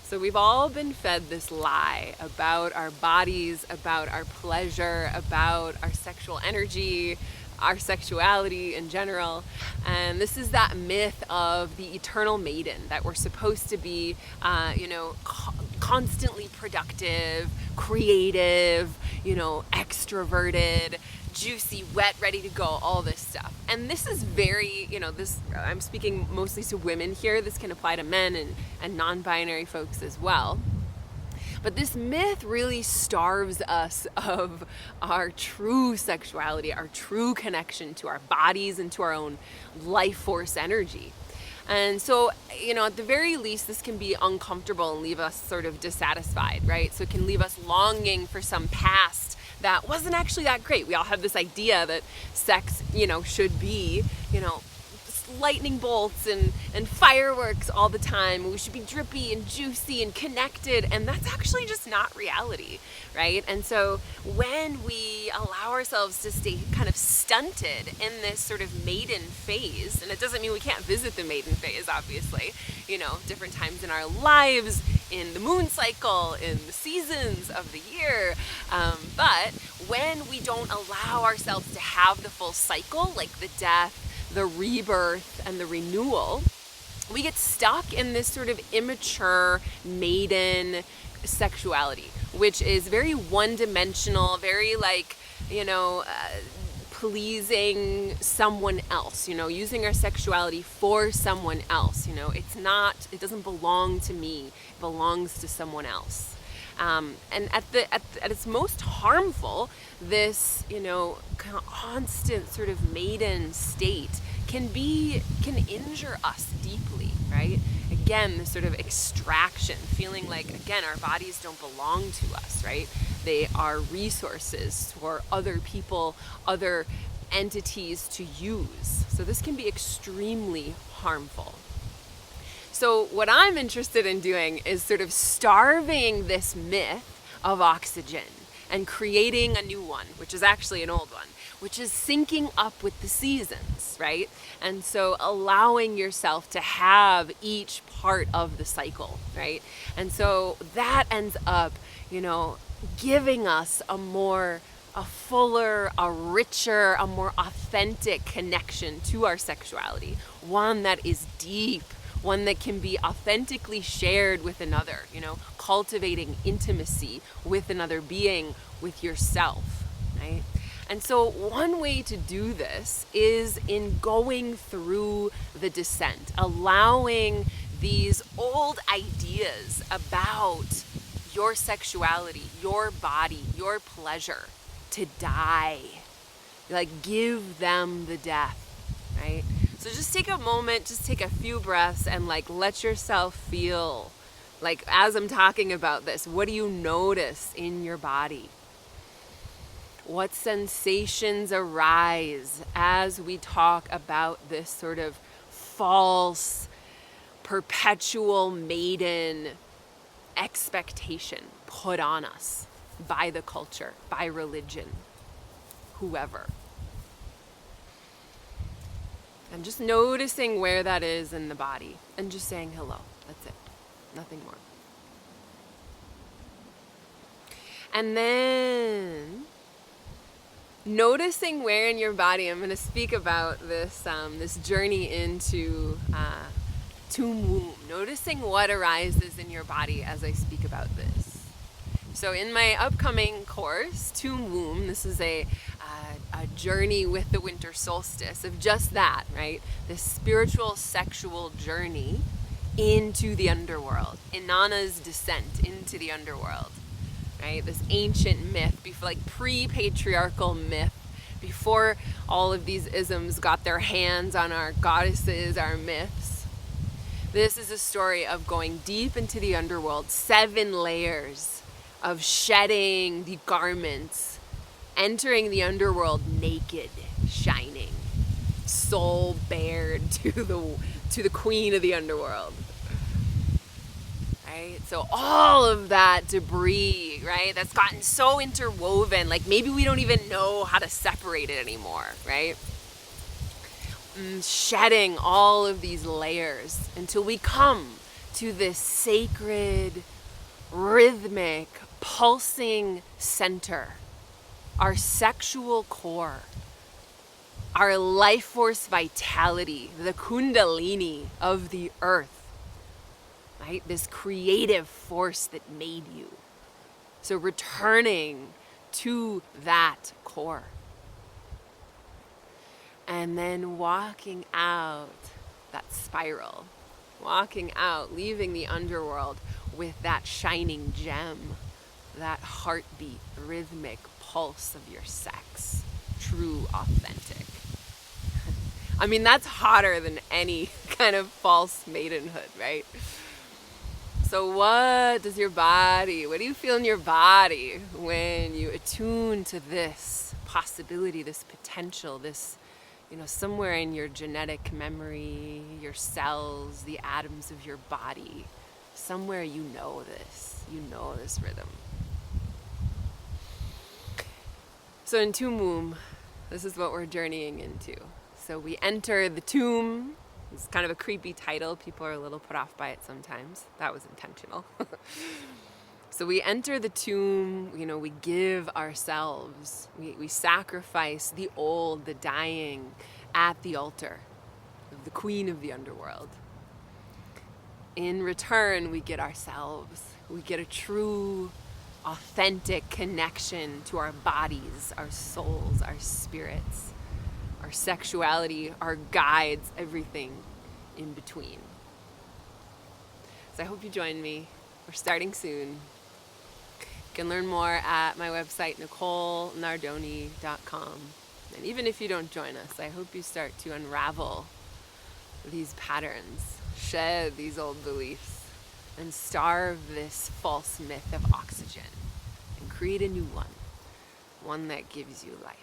So we've all been fed this lie about our bodies, about our pleasure, about our sexual energy, our sexuality in general. And this is that myth of the eternal maiden, that we're supposed to be, constantly productive, creative, extroverted, juicy, wet, ready to go, all this stuff. And this is very, I'm speaking mostly to women here. This can apply to men and non-binary folks as well. But this myth really starves us of our true sexuality, our true connection to our bodies and to our own life force energy. And so, at the very least, this can be uncomfortable and leave us sort of dissatisfied, right? So it can leave us longing for some past that wasn't actually that great. We all have this idea that sex, should be, lightning bolts and fireworks all the time. We should be drippy and juicy and connected, and that's actually just not reality, right? And so when we allow ourselves to stay kind of stunted in this sort of maiden phase, and it doesn't mean we can't visit the maiden phase, obviously, different times in our lives, in the moon cycle, in the seasons of the year, but when we don't allow ourselves to have the full cycle, like the death, the rebirth, and the renewal, we get stuck in this sort of immature maiden sexuality, which is very one-dimensional, very pleasing someone else, using our sexuality for someone else. It doesn't belong to me, it belongs to someone else. And at its most harmful, this, constant sort of maiden state can injure us deeply, right? Again, this sort of extraction, feeling like, again, our bodies don't belong to us, right? They are resources for other people, other entities to use. So this can be extremely harmful. So what I'm interested in doing is sort of starving this myth of oxygen and creating a new one, which is actually an old one, which is syncing up with the seasons, right? And so allowing yourself to have each part of the cycle, right? And so that ends up, giving us a fuller, a richer, a more authentic connection to our sexuality, one that is deep, one that can be authentically shared with another, cultivating intimacy with another being, with yourself, right? And so one way to do this is in going through the descent, allowing these old ideas about your sexuality, your body, your pleasure to die. Give them the death, right? So just take a moment, just take a few breaths and let yourself feel, as I'm talking about this, what do you notice in your body? What sensations arise as we talk about this sort of false, perpetual maiden expectation put on us by the culture, by religion, whoever? I'm just noticing where that is in the body and just saying hello. That's it. Nothing more. And then noticing where in your body, I'm going to speak about this this journey into tomb womb. Noticing what arises in your body as I speak about this. So in my upcoming course, Tomb Womb, this is a journey with the winter solstice of just that, right? This spiritual, sexual journey into the underworld, Inanna's descent into the underworld, right? This ancient myth, pre-patriarchal myth, before all of these isms got their hands on our goddesses, our myths. This is a story of going deep into the underworld, 7 layers of shedding the garments, entering the underworld naked, shining, soul bared to the queen of the underworld. Right? So all of that debris, right, that's gotten so interwoven, maybe we don't even know how to separate it anymore, right? Shedding all of these layers until we come to this sacred, rhythmic, pulsing center, our sexual core, our life force vitality, the kundalini of the earth, right? This creative force that made you. So returning to that core. And then walking out that spiral, walking out, leaving the underworld with that shining gem, that heartbeat, rhythmic pulse of your sex, true, authentic. I mean, that's hotter than any kind of false maidenhood, right? So what do you feel in your body when you attune to this possibility, this potential, this, somewhere in your genetic memory, your cells, the atoms of your body, somewhere you know this rhythm. So in Tomb Womb, this is what we're journeying into. So we enter the tomb. It's kind of a creepy title. People are a little put off by it sometimes. That was intentional. So we enter the tomb, we give ourselves, we sacrifice the old, the dying at the altar of the queen of the underworld. In return, we get ourselves. We get a true, authentic connection to our bodies, our souls, our spirits, our sexuality, our guides, everything in between. So I hope you join me. We're starting soon. You can learn more at my website, NicoleNardoni.com. And even if you don't join us, I hope you start to unravel these patterns, shed these old beliefs, and starve this false myth of oxygen, and create a new one that gives you life.